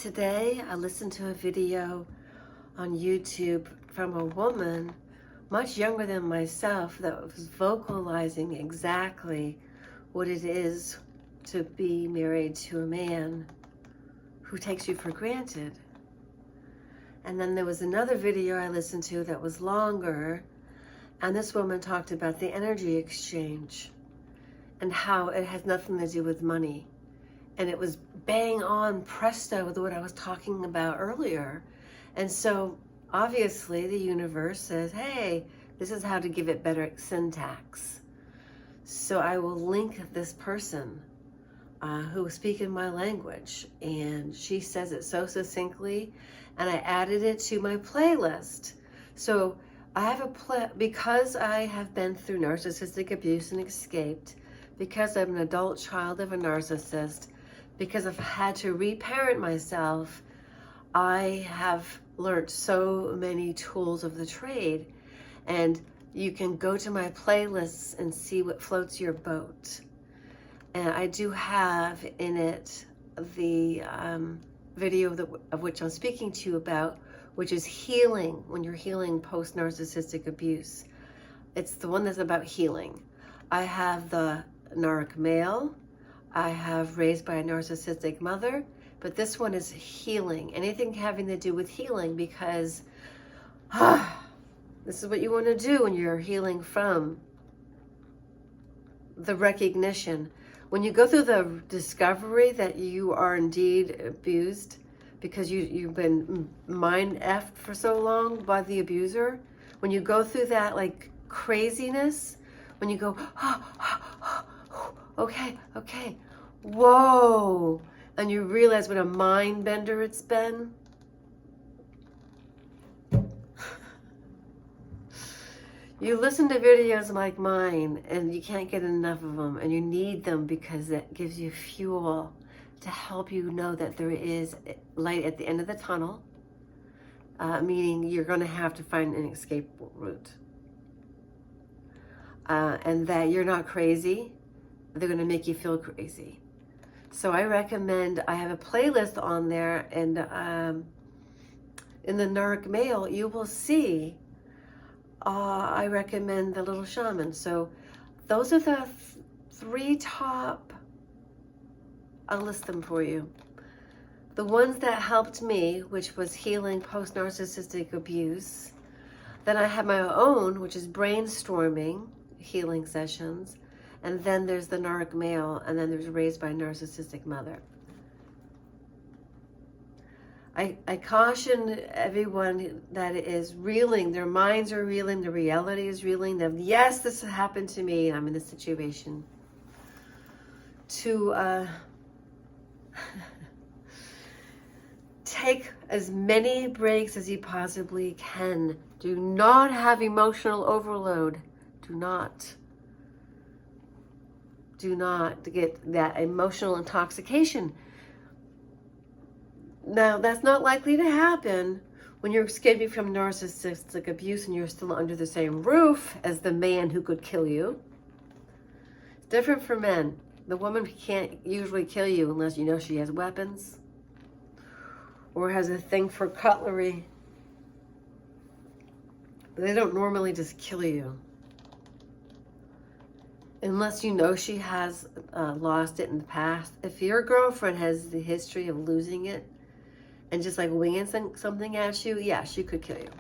Today I listened to a video on YouTube from a woman much younger than myself that was vocalizing exactly what it is to be married to a man who takes you for granted. And then there was another video I listened to that was longer, and this woman talked about the energy exchange and how it has nothing to do with money. And it was bang on presto with what I was talking about earlier. And so obviously the universe says, hey, this is how to give it better syntax. So I will link this person who was speaking my language, and she says it so succinctly, and I added it to my playlist. So I have because I have been through narcissistic abuse and escaped, because I'm an adult child of a narcissist, because I've had to reparent myself, I have learned so many tools of the trade. And you can go to my playlists and see what floats your boat. And I do have in it the video of which I'm speaking to you about, which is healing, when you're healing post-narcissistic abuse. It's the one that's about healing. I have the Narc Male. I have Raised by a Narcissistic Mother, but this one is healing. Anything having to do with healing, because this is what you want to do when you're healing from the recognition. When you go through the discovery that you are indeed abused because you've been mind effed for so long by the abuser, when you go through that like craziness, when you go, okay, whoa, and you realize what a mind bender it's been. You listen to videos like mine and you can't get enough of them, and you need them because it gives you fuel to help you know that there is light at the end of the tunnel, meaning you're going to have to find an escape route. And that you're not crazy. They're going to make you feel crazy. So I recommend, I have a playlist on there, and in the Narc Male, you will see, I recommend the Little Shaman. So those are the three top, I'll list them for you. The ones that helped me, which was healing post-narcissistic abuse. Then I have my own, which is Brainstorming, healing sessions. And then there's the Narc Male, and then there's Raised by a Narcissistic Mother. I caution everyone that is reeling, their minds are reeling, the reality is reeling, that yes, this happened to me, and I'm in this situation, to take as many breaks as you possibly can. Do not have emotional overload. Do not get that emotional intoxication. Now, that's not likely to happen when you're escaping from narcissistic abuse and you're still under the same roof as the man who could kill you. It's different for men. The woman can't usually kill you unless you know she has weapons or has a thing for cutlery. But they don't normally just kill you. Unless you know she has lost it in the past. If your girlfriend has the history of losing it and just like winging something at you, yeah, she could kill you.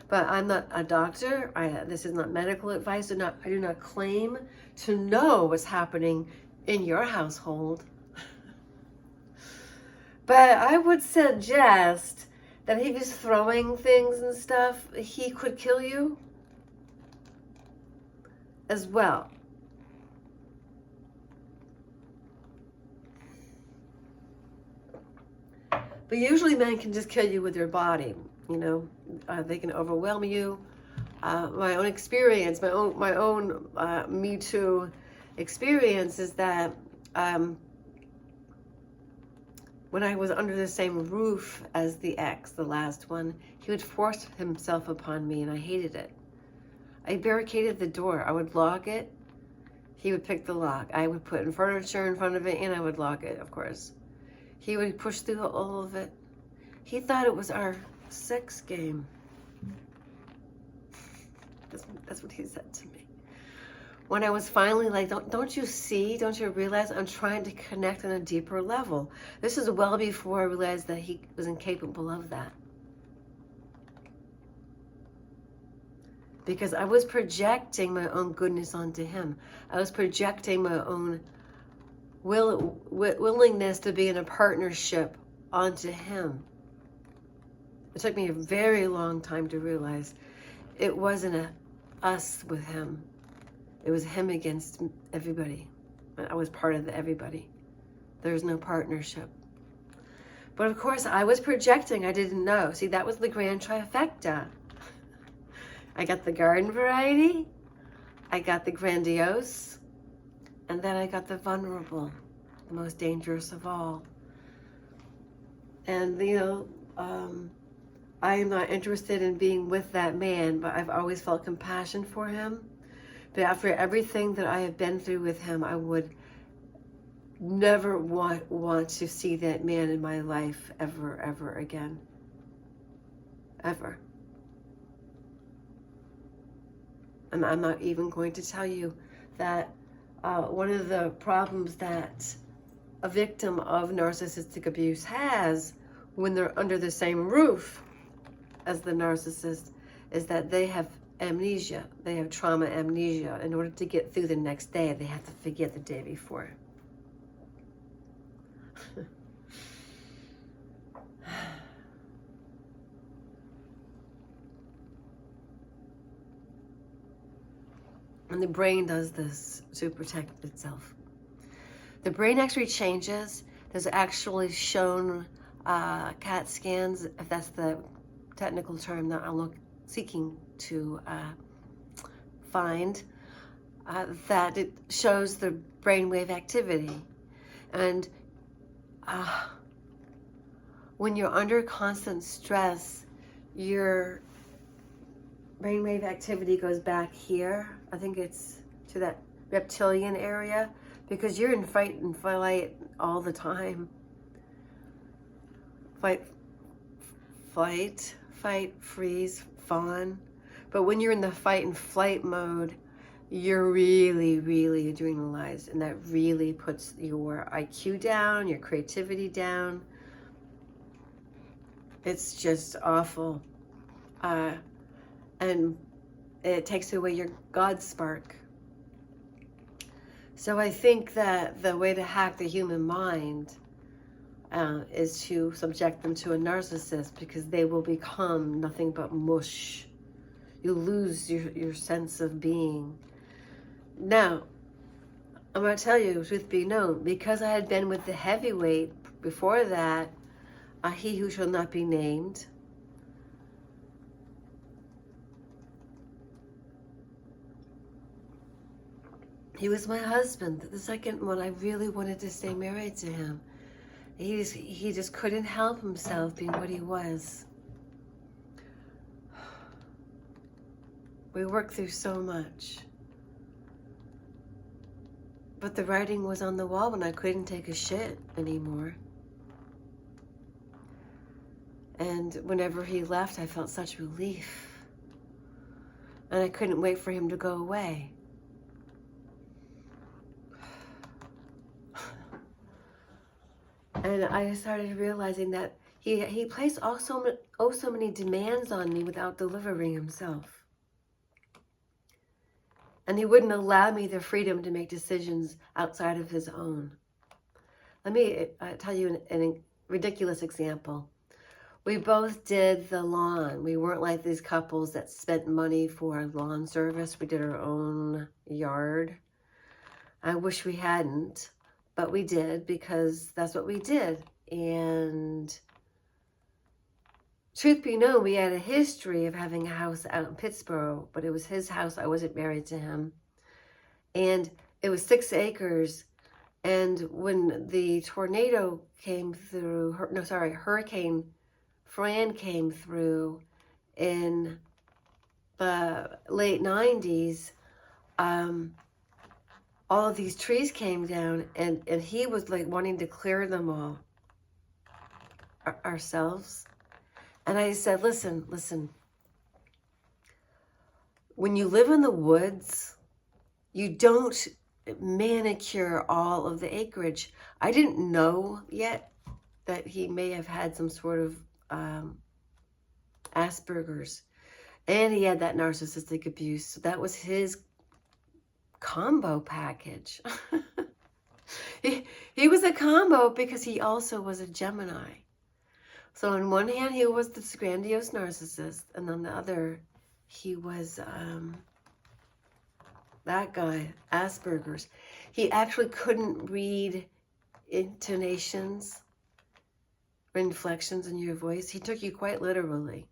But I'm not a doctor. This is not medical advice. I do not claim to know what's happening in your household. But I would suggest that if he's throwing things and stuff, he could kill you as well. But usually men can just kill you with their body, you know. They can overwhelm you. My own experience, my own Me Too experience is that when I was under the same roof as the ex, the last one, he would force himself upon me, and I hated it. I barricaded the door. I would lock it. He would pick the lock. I would put furniture in front of it, and I would lock it, of course. He would push through all of it. He thought it was our sex game. That's what he said to me. When I was finally like, don't you see, don't you realize I'm trying to connect on a deeper level? This is well before I realized that he was incapable of that. Because I was projecting my own goodness onto him. I was projecting my own willingness to be in a partnership onto him. It took me a very long time to realize it wasn't us with him. It was him against everybody. I was part of the everybody. There was no partnership. But of course, I was projecting. I didn't know. See, that was the grand trifecta. I got the garden variety, I got the grandiose, and then I got the vulnerable, the most dangerous of all. And, you know, I am not interested in being with that man, but I've always felt compassion for him. But after everything that I have been through with him, I would never want to see that man in my life ever again. Ever. And I'm not even going to tell you that one of the problems that a victim of narcissistic abuse has when they're under the same roof as the narcissist is that they have amnesia. They have trauma amnesia. In order to get through the next day, they have to forget the day before. And the brain does this to protect itself. The brain actually changes. There's actually shown CAT scans, if that's the technical term that I'm seeking to find, that it shows the brainwave activity. And when you're under constant stress, your brainwave activity goes back here. I think it's to that reptilian area, because you're in fight and flight all the time. Fight, freeze, fawn. But when you're in the fight and flight mode, you're really adrenalized, and that really puts your IQ down, your creativity down. It's just awful. And it takes away your God spark. So I think that the way to hack the human mind is to subject them to a narcissist, because they will become nothing but mush. You lose your sense of being. Now, I'm going to tell you, truth be known, because I had been with the heavyweight before that, he who shall not be named, he was my husband. The second one, I really wanted to stay married to him. He just couldn't help himself being what he was. We worked through so much. But the writing was on the wall when I couldn't take a shit anymore. And whenever he left, I felt such relief. And I couldn't wait for him to go away. And I started realizing that he placed so many demands on me without delivering himself. And he wouldn't allow me the freedom to make decisions outside of his own. Let me tell you a ridiculous example. We both did the lawn. We weren't like these couples that spent money for lawn service. We did our own yard. I wish we hadn't, but we did, because that's what we did. And truth be known, we had a history of having a house out in Pittsburgh, but it was his house. I wasn't married to him. And it was 6 acres. And when the tornado came through, Hurricane Fran came through in the late 90s, all of these trees came down, and he was like wanting to clear them all. ourselves. And I said, listen, when you live in the woods, you don't manicure all of the acreage. I didn't know yet that he may have had some sort of Asperger's. And he had that narcissistic abuse. So that was his combo package. He was a combo because he also was a Gemini. So on one hand, he was this grandiose narcissist. And on the other, he was that guy, Asperger's. He actually couldn't read intonations or inflections in your voice. He took you quite literally.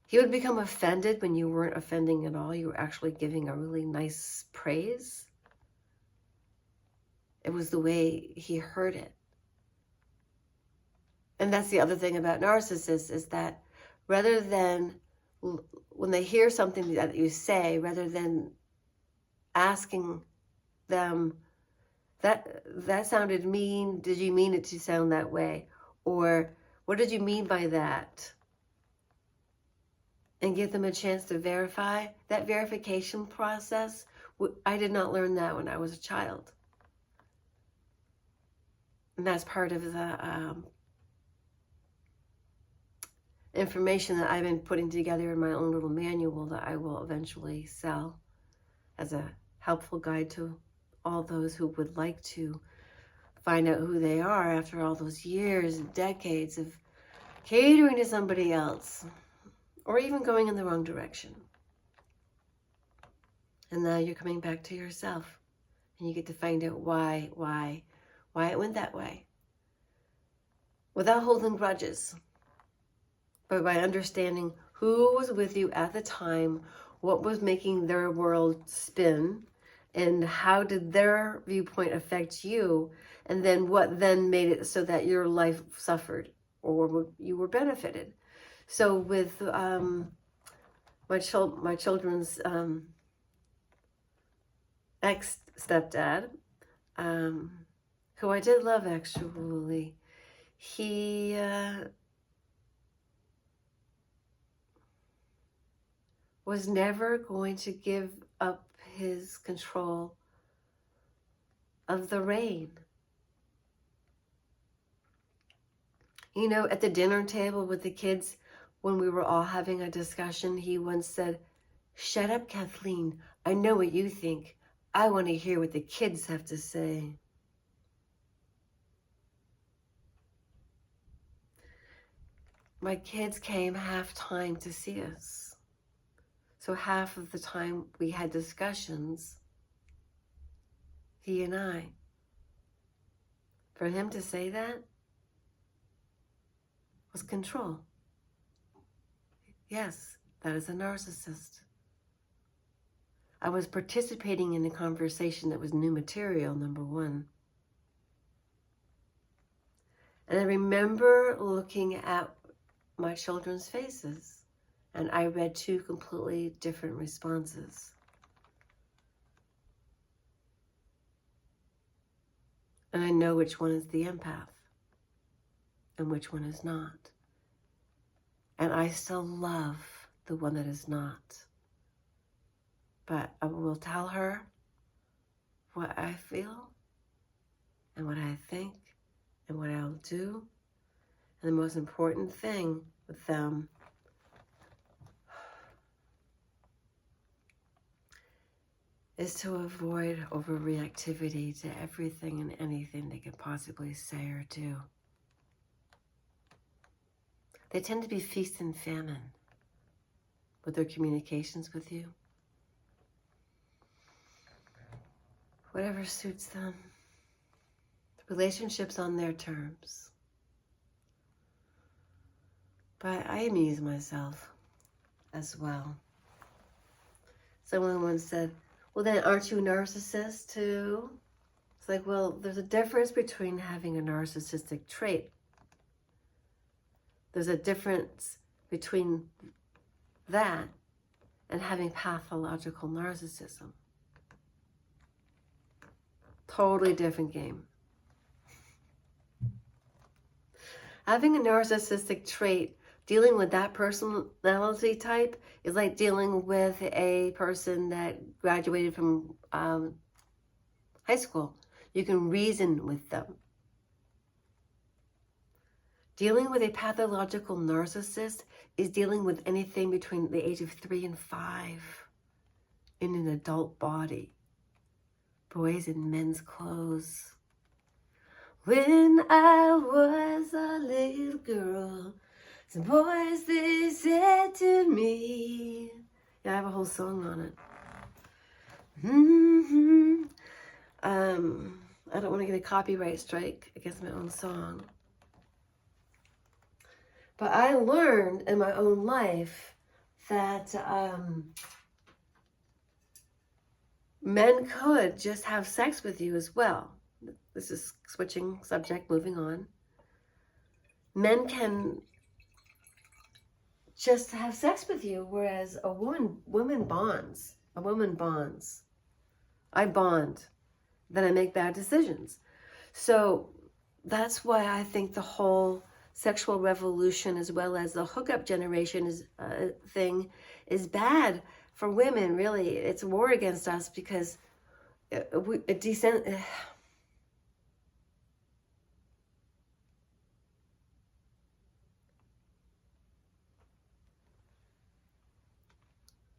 He would become offended when you weren't offending at all. You were actually giving a really nice praise. It was the way he heard it. And that's the other thing about narcissists, is that rather than, when they hear something that you say, rather than asking them, that sounded mean, did you mean it to sound that way? Or what did you mean by that? And give them a chance to verify. That verification process, I did not learn that when I was a child. And that's part of the information that I've been putting together in my own little manual that I will eventually sell as a helpful guide to all those who would like to find out who they are after all those years and decades of catering to somebody else, or even going in the wrong direction. And now you're coming back to yourself, and you get to find out why it went that way. Without holding grudges, but by understanding who was with you at the time, what was making their world spin, and how did their viewpoint affect you, and then what then made it so that your life suffered or you were benefited. So with my children's ex-stepdad, who I did love actually, he was never going to give up his control of the reign. You know, at the dinner table with the kids, when we were all having a discussion, he once said, "Shut up, Kathleen. I know what you think. I want to hear what the kids have to say." My kids came half time to see us. So half of the time we had discussions, he and I. For him to say that was control. Yes, that is a narcissist. I was participating in a conversation that was new material, number one. And I remember looking at my children's faces, and I read two completely different responses. And I know which one is the empath and which one is not. And I still love the one that is not. But I will tell her what I feel and what I think and what I'll do. And the most important thing with them is to avoid overreactivity to everything and anything they could possibly say or do. They tend to be feast and famine with their communications with you. Whatever suits them. Relationships on their terms. But I amuse myself as well. Someone once said, "Well, then aren't you a narcissist too?" It's like, well, there's a difference between having a narcissistic trait. There's a difference between that and having pathological narcissism. Totally different game. Having a narcissistic trait, dealing with that personality type is like dealing with a person that graduated from high school. You can reason with them. Dealing with a pathological narcissist is dealing with anything between the age of 3 and 5 in an adult body. Boys in men's clothes. When I was a little girl, some boys, they said to me. Yeah, I have a whole song on it. I don't want to get a copyright strike against my own song. But I learned in my own life that men could just have sex with you as well. This is switching subject, moving on. Men can just have sex with you, whereas a woman bonds. A woman bonds. I bond. Then I make bad decisions. So that's why I think the whole sexual revolution, as well as the hookup generation thing, is bad for women. Really, it's a war against us because it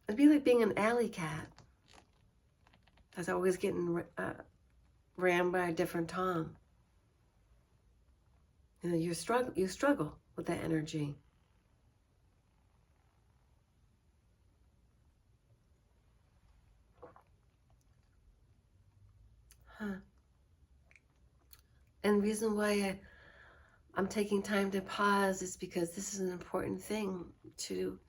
it'd be like being an alley cat that's always getting rammed by a different Tom. You know, you struggle with that energy. And the reason why I'm taking time to pause is because this is an important thing to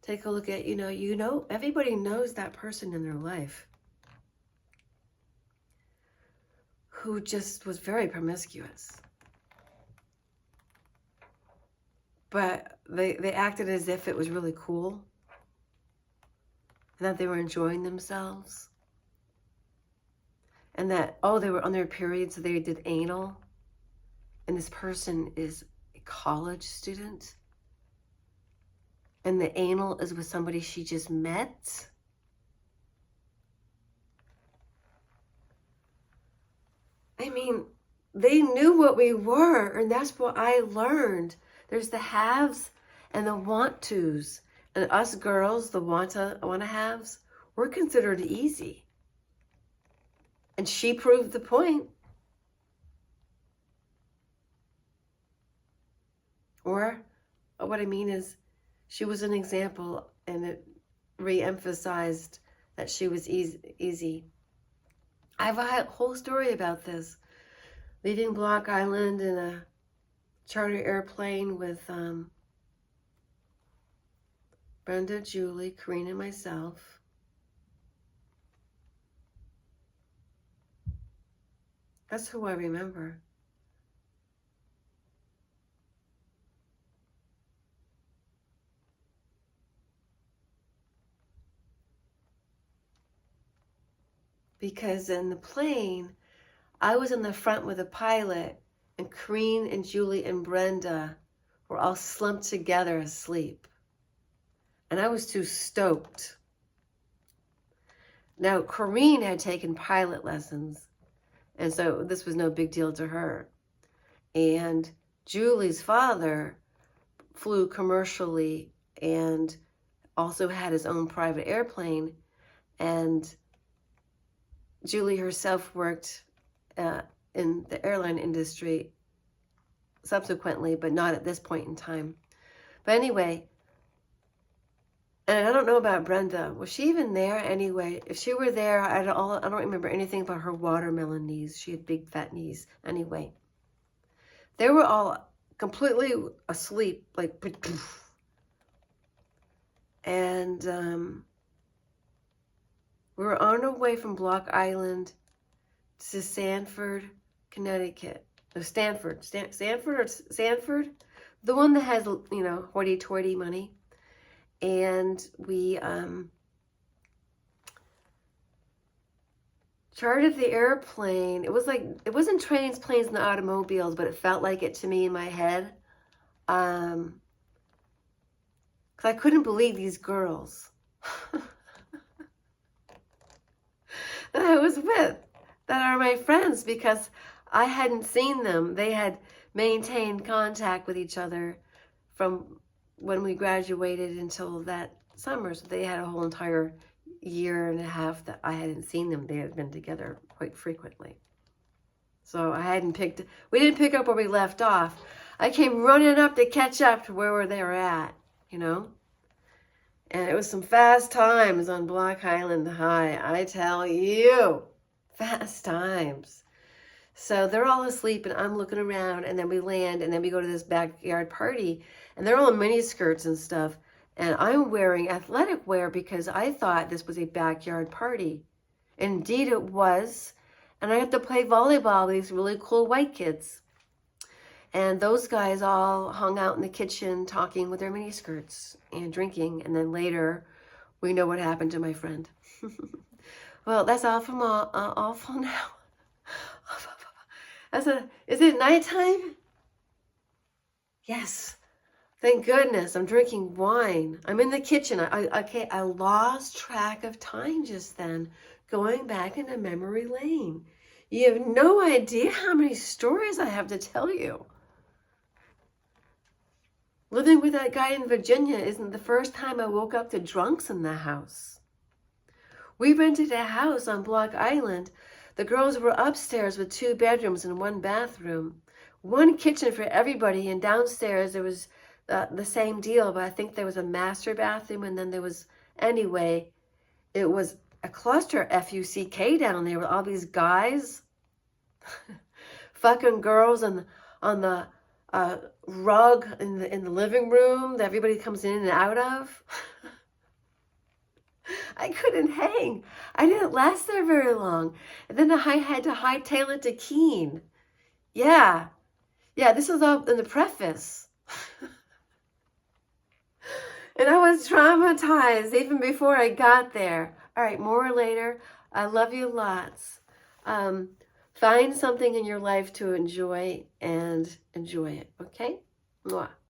take a look at. You know, everybody knows that person in their life who just was very promiscuous. But they acted as if it was really cool and that they were enjoying themselves. And that, oh, they were on their period, so they did anal. And this person is a college student. And the anal is with somebody she just met. I mean, they knew what we were, and that's what I learned. There's the haves and the want tos. And us girls, the wanna haves, we're considered easy. And she proved the point. Or what I mean is, she was an example, and it re-emphasized that she was easy. I have a whole story about this. Leaving Block Island in a charter airplane with Brenda, Julie, Karina, and myself. That's who I remember. Because in the plane, I was in the front with the pilot, and Karine and Julie and Brenda were all slumped together asleep. And I was too stoked. Now, Karine had taken pilot lessons, and so this was no big deal to her. And Julie's father flew commercially and also had his own private airplane, and Julie herself worked in the airline industry subsequently, but not at this point in time. But anyway, and I don't know about Brenda. Was she even there anyway? If she were there, I don't remember anything about her watermelon knees. She had big fat knees. Anyway, they were all completely asleep, like, and we were on our way from Block Island to Sanford, Connecticut. No, Stanford. Sanford or Sanford? The one that has, you know, hoity-toity money. And we chartered the airplane. It was like, it wasn't trains, planes, and automobiles, but it felt like it to me in my head. Because I couldn't believe these girls that I was with, that are my friends, because I hadn't seen them. They had maintained contact with each other from when we graduated until that summer. So they had a whole entire year and a half that I hadn't seen them. They had been together quite frequently. So we didn't pick up where we left off. I came running up to catch up to where they were at, you know? And it was some fast times on Block Island High, I tell you. Fast times. So they're all asleep and I'm looking around, and then we land, and then we go to this backyard party, and they're all in mini skirts and stuff. And I'm wearing athletic wear because I thought this was a backyard party. Indeed it was. And I had to play volleyball with these really cool white kids. And those guys all hung out in the kitchen talking with their miniskirts and drinking. And then later, we know what happened to my friend. Well, that's all from awful now. Is it nighttime? Yes. Thank goodness. I'm drinking wine. I'm in the kitchen. I lost track of time just then, going back into memory lane. You have no idea how many stories I have to tell you. Living with that guy in Virginia isn't the first time I woke up to drunks in the house. We rented a house on Block Island. The girls were upstairs with 2 bedrooms and 1 bathroom. 1 kitchen for everybody, and downstairs there was the same deal, but I think there was a master bathroom, and then there was, anyway, it was a cluster, F-U-C-K, down there with all these guys fucking girls on the rug in the living room that everybody comes in and out of. I couldn't hang. I didn't last there very long. And then I had to hightail it to Keene. Yeah, this is all in the preface. And I was traumatized even before I got there. All right, more later. I love you lots. Find something in your life to enjoy and enjoy it, okay? Mwah.